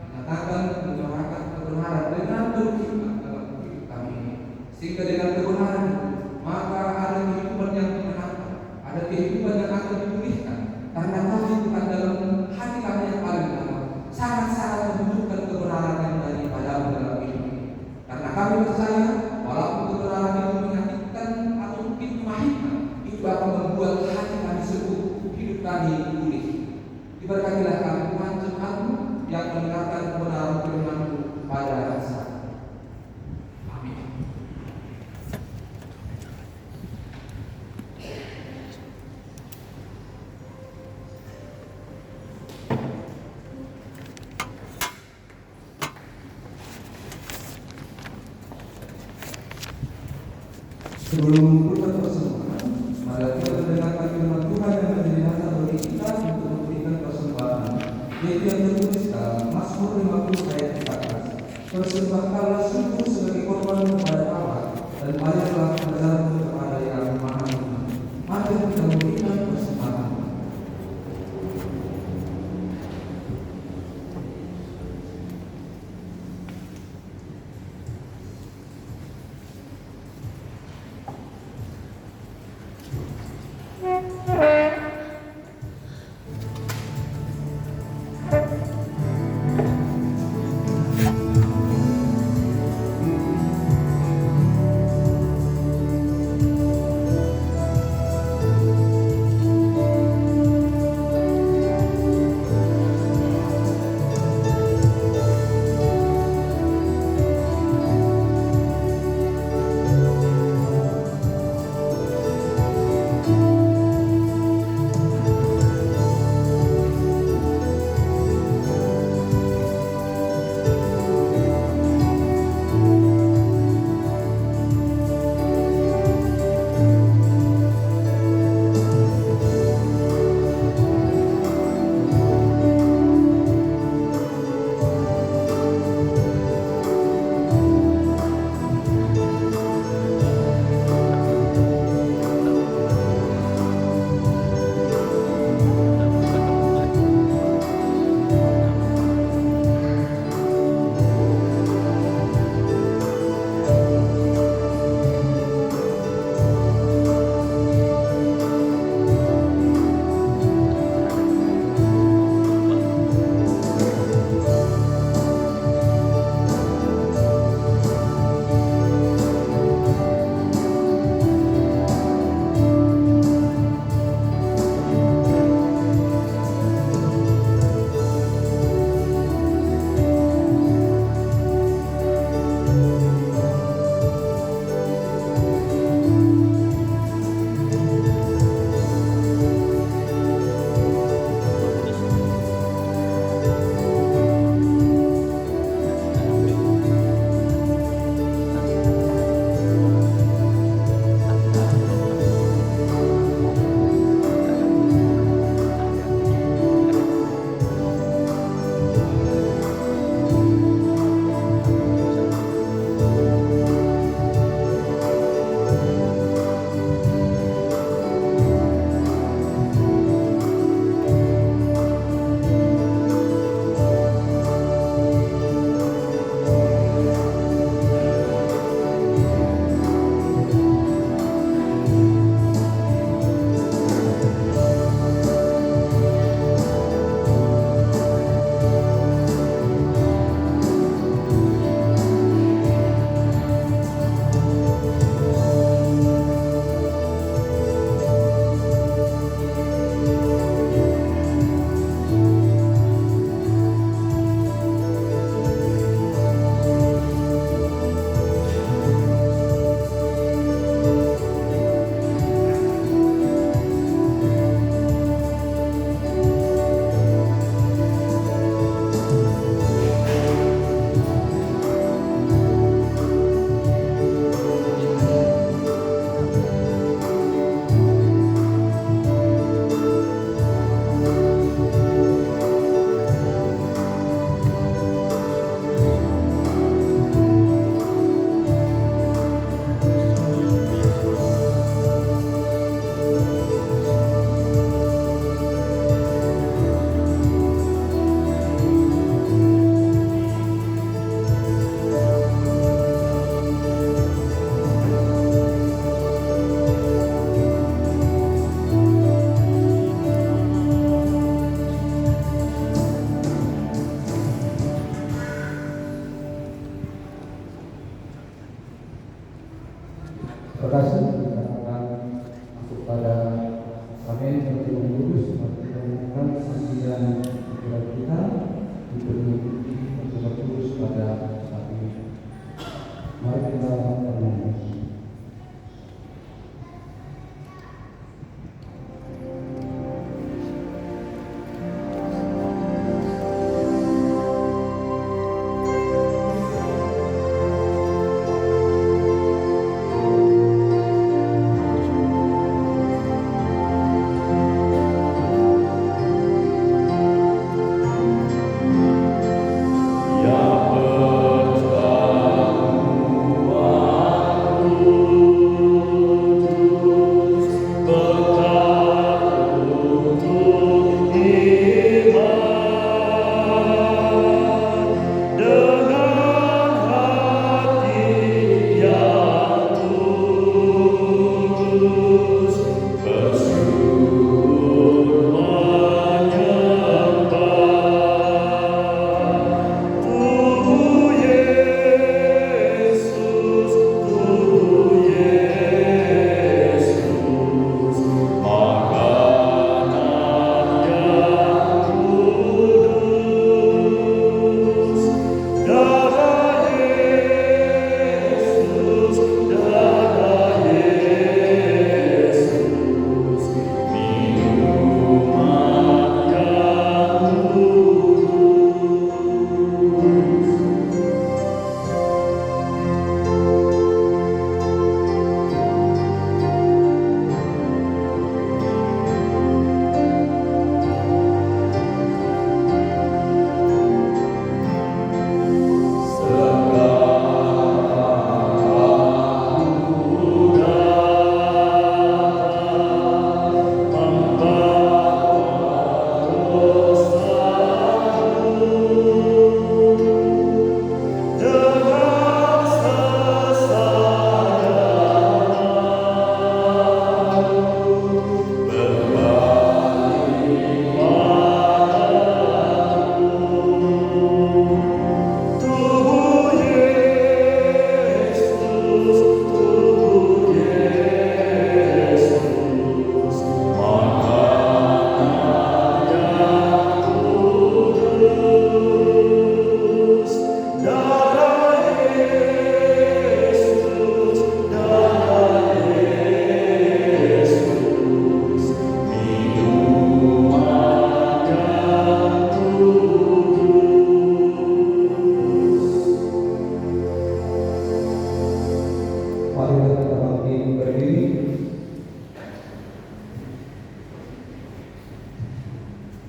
menyatakan, menyuarakan kebenaran dengan berhikmat dalam hidup kami ini, sehingga dengan kebenaran itu maka ada kehidupan yang menyenangkan, ada kehidupan yang akan dipulihkan, karena kami bukan dalam hati kami yang paling dalam sangat-sangat membutuhkan kebenaran yang daripada dalam hidup ini. Karena kami percaya walaupun kebenaran itu menyakitkan atau mungkin memahitkan, itu akan membuat hati kami sembuh, hidup kami pulih. Diberkatilah kami Tuhan Tuhan-Mu yang mendengarkan kebenaran firman-Mu pada hari saat. Amin. Sebelum memulai persembahan, mari kita mendengarkan firman Tuhan yang menjadi dasar bagi kita untuk memberikan persembahan, yaitu yang tertulis dalam Mazmur 50 ayat 14. Persembahkanlah syukur sebagai korban kepada Allah, dan banyaklah berharap kepada Yang Maha Tuhan. Mari kita memberikan persembahan. Terima kasih. Kita akan masuk pada samin seperti mengurus seperti mengumumkan sambilan pikiran kita dipenuhi untuk berurus pada saat ini. Mari kita berdoa.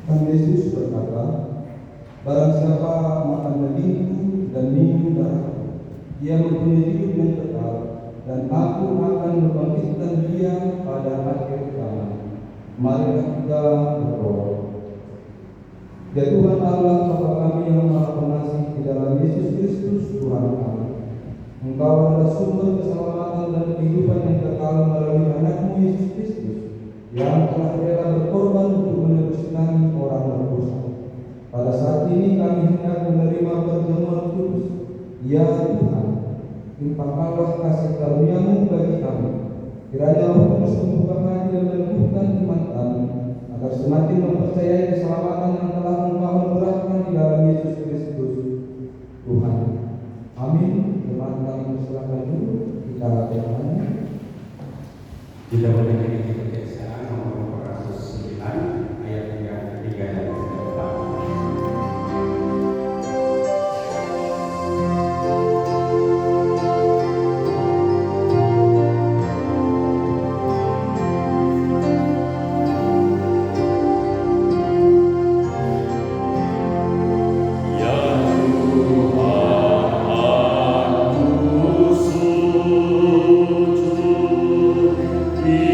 Tuhan Yesus berkata, barang siapa makan dagingku dan minum darahku, ia mempunyai hidup yang kekal, dan aku akan membangkitkan dia pada akhir zaman. Mari kita berdoa. Ya Tuhan Allah Bapa kami yang Maha Pengasih, di dalam Yesus Kristus Tuhan kami, Engkau adalah sumber keselamatan dan kehidupan yang kekal melalui anak-Mu Yesus Kristus, yang telah rela berkorban untuk menebus kami orang berdosa. Pada saat ini kami hendak menerima perjamuan kudus. Ya Tuhan, limpahkanlah kasih karunia-Mu bagi kami. Kiranya Roh Kudus membuka hati dan meneguhkan iman kami, agar semakin mempercayai keselamatan yang telah Engkau anugerahkan di dalam Yesus Kristus Tuhan. Amin. Firman kami persilakan dulu kita berdoa. Kita berdiri di kebiasaan nomor 409 ayat 3 dan 4.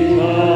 Tuhan,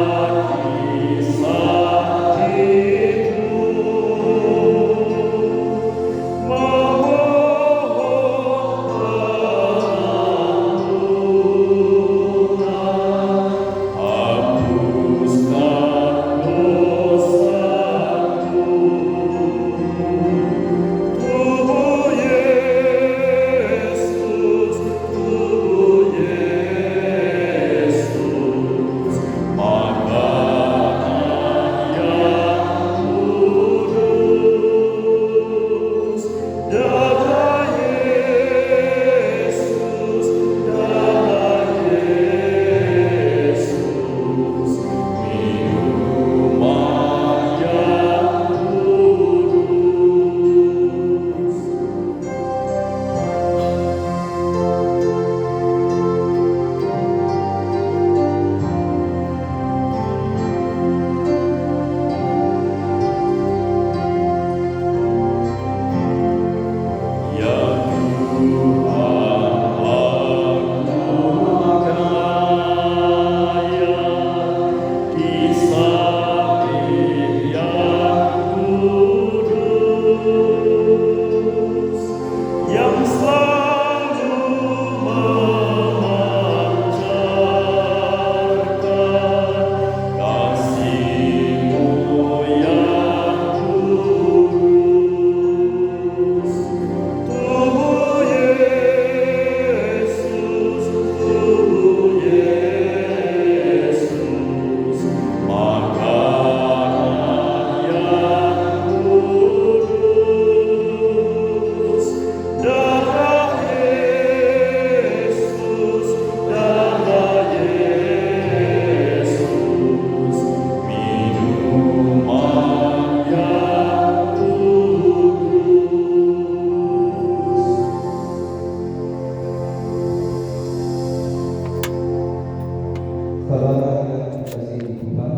saudara yang dikasihi Tuhan,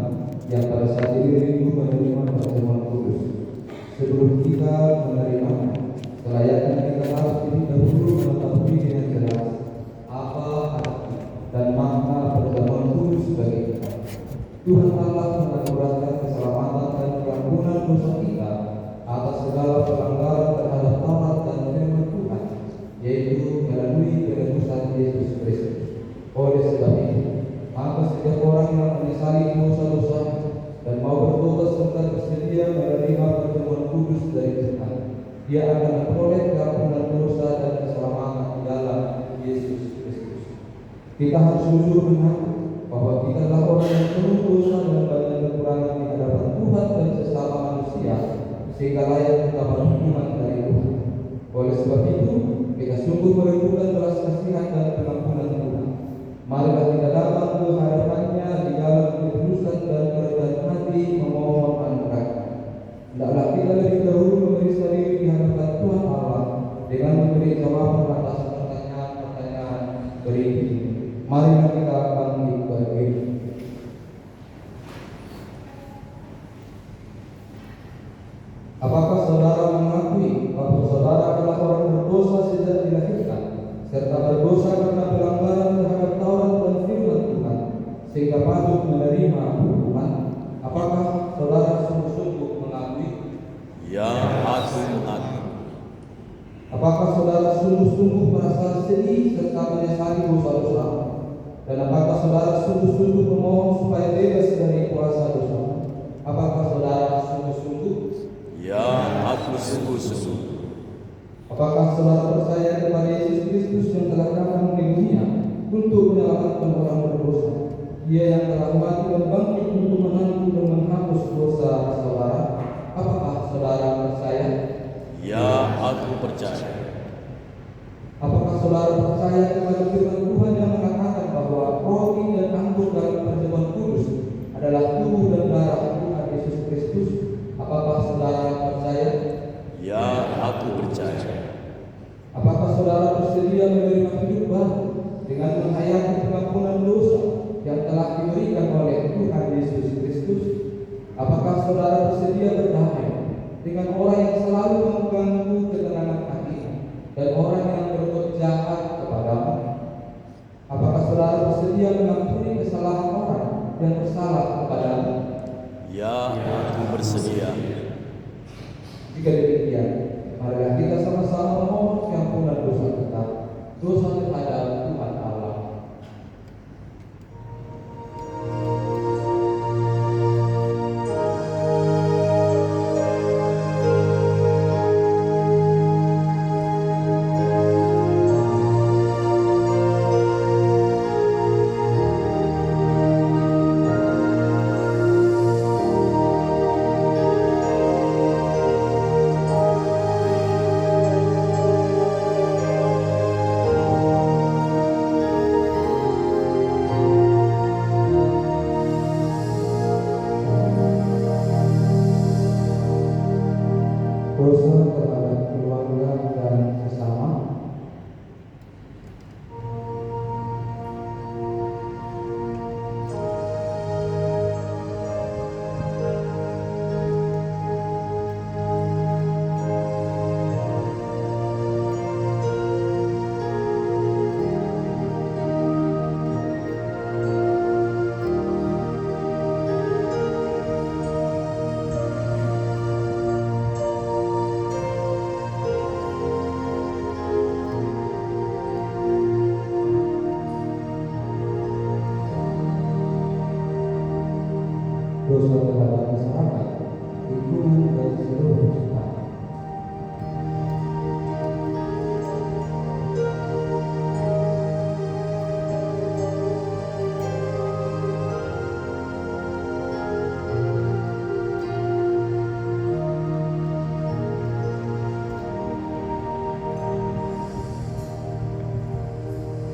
yang pada saat ini rindu menerima perjamuan kudus. Sebelum kita menerimanya, selayaknya kita harus lebih dahulu mengetahui dengan jelas apa arti dan makna perjamuan kudus bagi kita. Tuhan Allah menganugerahkan keselamatan dan pengampunan dosa kita atas segala pelanggaran terhadap Taurat dan firman Tuhan, yaitu melalui penebusan Yesus Kristus. Oleh sebab itu, maka setiap orang yang menyesali dosa-dosa dan mau bertobat serta bersedia menerima perjamuan kudus dari Tuhan, dia akan memperoleh keampunan dosa dan keselamatan di dalam Yesus Kristus. Kita harus jujur mengaku bahwa kita adalah orang yang penuh dosa dan banyak kekurangan di hadapan Tuhan dan sesama manusia, sehingga layak mendapat hukuman dari Tuhan. Oleh sebab itu, kita sungguh merindukan belas kasihan dan pengampunan Tuhan. Marilah kita datang ke hadapannya di dalam ketulusan dan kerendahan hati memohon anugerah. Hendaklah kita lebih dahulu memeriksa diri di hadapan Tuhan Allah dengan memberi jawaban atas pertanyaan-pertanyaan berikut ini. Marilah kita bangkit berdiri. Apakah saudara mengakui bahwa saudara adalah orang berdosa sejak dilahirkan, serta berdosa karena pelanggaran terhadap Taurat dan firman Tuhan, sehingga patut menerima hukuman? Apakah saudara sungguh-sungguh mengakui? Ya, aku mengakui. Apakah saudara sungguh-sungguh merasa sedih serta menyesali dosa-dosa? Dan apakah saudara sungguh-sungguh memohon supaya bebas dari kuasa dosa? Apakah saudara sungguh-sungguh? Ya, aku sungguh-sungguh. Apakah saudara percaya kepada Yesus Kristus yang telah datang ke dunia untuk menyelamatkan orang berdosa? Dia yang telah mati dan bangkit untuk menanggung dan menghapus dosa saudara. Apakah saudara percaya? Ya, aku percaya. Apakah saudara percaya kepada firman Tuhan yang mengatakan bahwa roti dan anggur dalam perjamuan kudus adalah tubuh dan darah Tuhan Yesus Kristus? Apakah saudara percaya? Ya, aku percaya. Apakah saudara bersedia menerima hidup baru dengan menghayati pengampunan dosa yang telah diberikan oleh Tuhan Yesus Kristus? Apakah saudara bersedia berdamai dengan orang yang selalu mengganggu ketenangan hati dan orang yang berbuat jahat kepadamu? Apakah saudara bersedia mengampuni kesalahan orang yang bersalah kepadamu? Ya, aku bersedia. Jika demikian, marilah kita sama-sama memohon keampunan dosa kita, dosa terhadap Tuhan Allah. Dosa terhadap keluarga dan sesama. Dosa terhadap masyarakat, lingkungan dan seluruh ciptaan.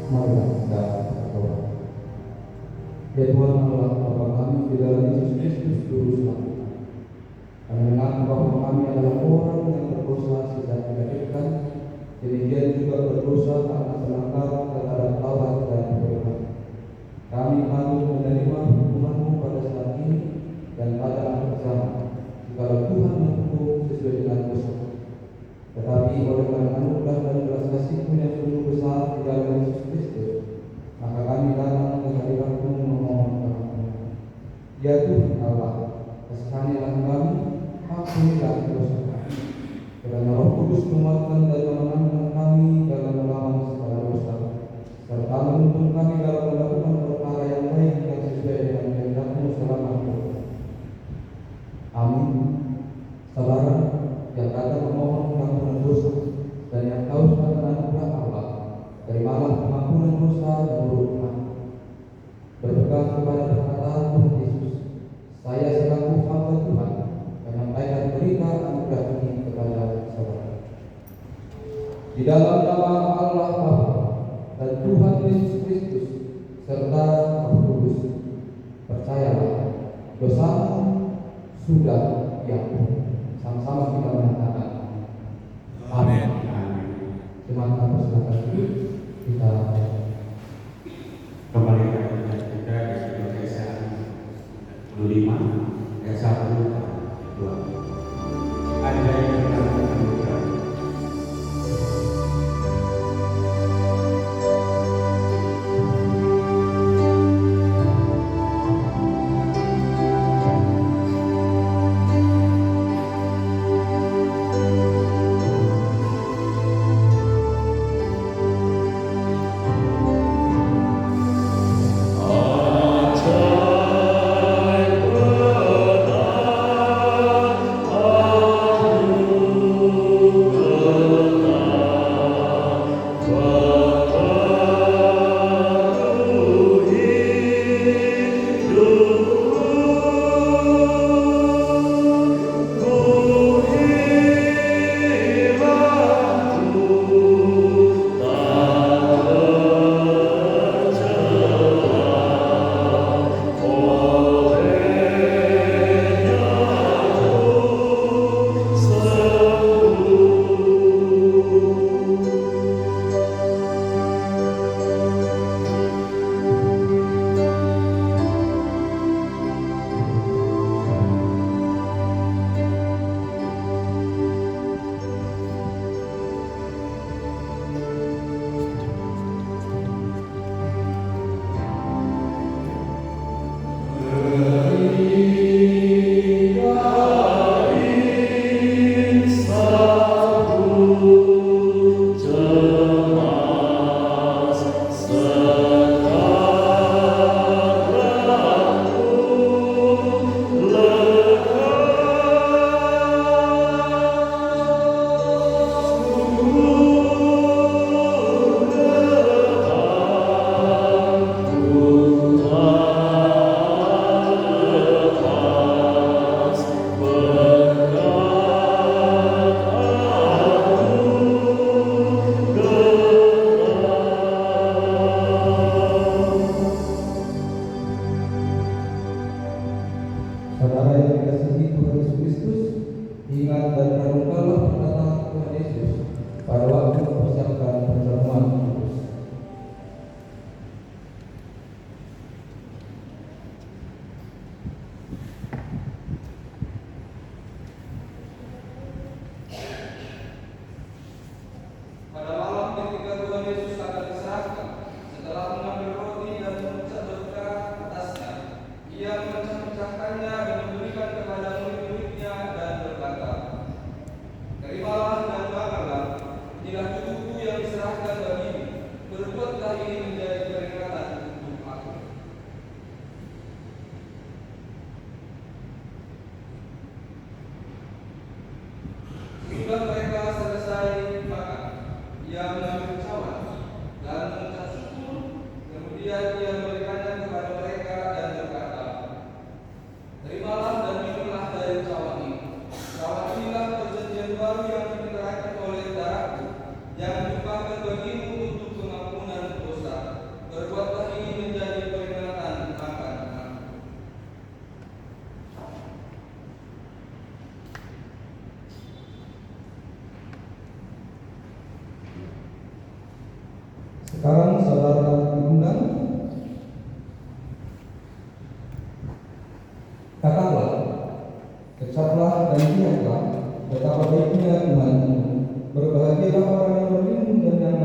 Marilah kita berdoa. Ya Tuhan Allah, Bapa kami di dalam Yesus Kristus Juru Selamat. Kami mengaku bahwa kami adalah orang yang berdosa sejak dilahirkan, demikian juga berdosa karena pelanggaran terhadap Taurat dan firman. Kami patut menerima kasih-Mu yang sungguh besar di dalam Yesus Kristus, maka kami datang ke hadirat-Mu memohon kepadamu. Ya Tuhan Allah, kasihanilah kami, ampunilah dosa kami. Kiranya Roh Kudus menguatkan dan memenangkan kami dalam melawan segala dosa, serta menuntun kami dalam melakukan perkara yang baik dan sesuai dengan kehendak-Mu selama hidup. Amin. Saudara yang datang memohon pengampunan dosa dan yang haus akan anugerah Allah, terimalah pengampunan dosa dan urutlah. Berpegang kepada perkataan Tuhan Yesus, saya selaku hamba Tuhan menyampaikan berita anugerah ini kepada saudara. Di dalam nama Allah Bapa dan Tuhan Yesus Kristus serta Roh Kudus, percayalah dosamu sudah diampuni. Sama-sama kita mengatakan amin. Terima kasih. Kita Kembali kepada kita di sebuah Yesaya 25 ayat 1 2. Ada yang mengatakan saudara yang dikasihi Tuhan Yesus Kristus, ingat dan renungkanlah perkataan Tuhan Yesus pada waktu mempersiapkan perjamuan kudus. Pada malam ketika Tuhan Yesus akan diserahkan, setelah mengambil roti dan mengucap berkah atasnya, Ia memecah-mecahkannya dan memberikan kepada murid-muridnya dan berkata, "Terimalah dan makanlah, inilah tubuhku yang diserahkan bagimu. Perbuatlah ini menjadi peringatan untuk aku." Sesudah mereka selesai makan, Ia mengambil cawan dan mengucap syukur, kemudian Ia memberikannya kepada mereka dan berkata, "Terimalah dan minumlah dari cawan ini. Cawan inilah perjanjian baru yang dibenarkan oleh darahku, yang ditumpahkan bagimu untuk pengampunan dosa. Perbuatlah ini menjadi peringatan akan aku." Sekarang saudara diundang, katakanlah, kecaplah dan lihatlah betapa baiknya Tuhan. Berbahagialah orang yang berlindung dan yang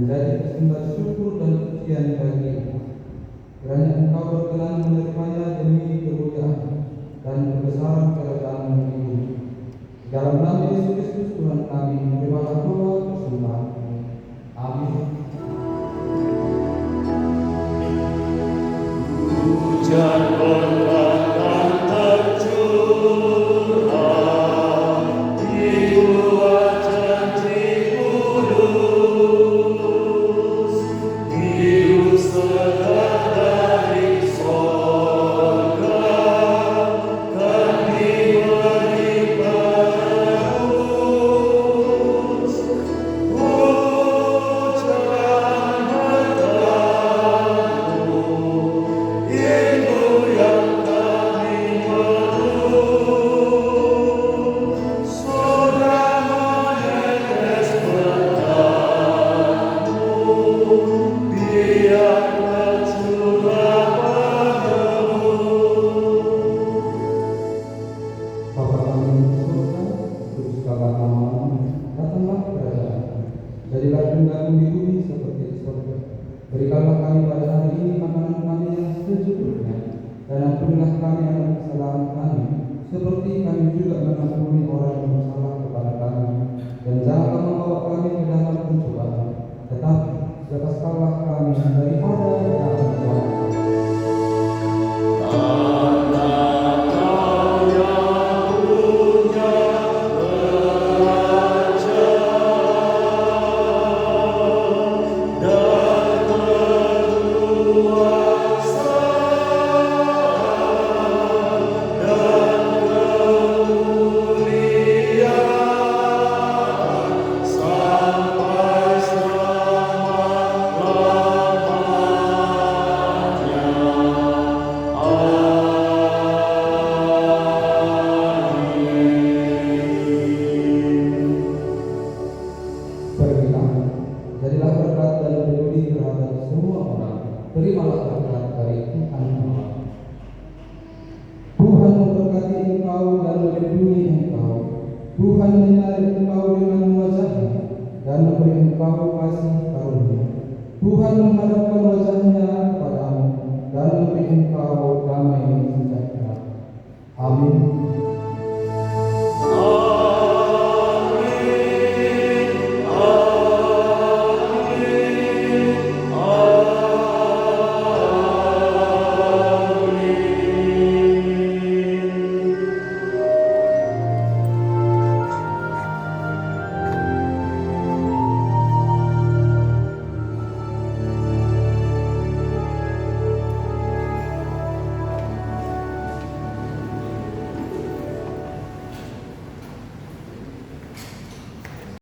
menjadi sembah syukur dan pujian bagi-Mu. Kiranya Engkau berkenan menerimanya demi kemuliaan dan kebesaran kerajaan-Mu itu. Dalam nama Yesus Kristus Tuhan kami, terimalah doa persembahan. Amin. Hujan berkatan tercurah di dua janji kudus, hidup segar dari sorga, kami beri penerus. Hujan berkatan itu yang kami perlu, sudah menetes berkat-Mu, biar bercurah penuh. Bapa kami di surga, kuduskanlah nama-Mu, datanglah kerajaan-Mu. Jadilah kehendak-Mu di bumi seperti di surga. Berikanlah kami pada hari ini makanan kami yang secukupnya, dan ampunilah kami akan kesalahan kami, seperti kami juga mengampuni orang yang bersalah kepada kami. Dan janganlah membawa kami ke dalam pencobaan, tetapi lepaskanlah kami daripada yang jahat. Pergilah, jadilah berkat dan peduli terhadap semua orang. Terimalah berkat dari Tuhan Allah. Tuhan memberkati engkau dan melindungi engkau. Tuhan menyinari engkau dengan wajah-Nya dan memberi engkau kasih karunia. Tuhan menghadapkan wajah-Nya kepadamu dan memberi engkau damai sejahtera. Amin.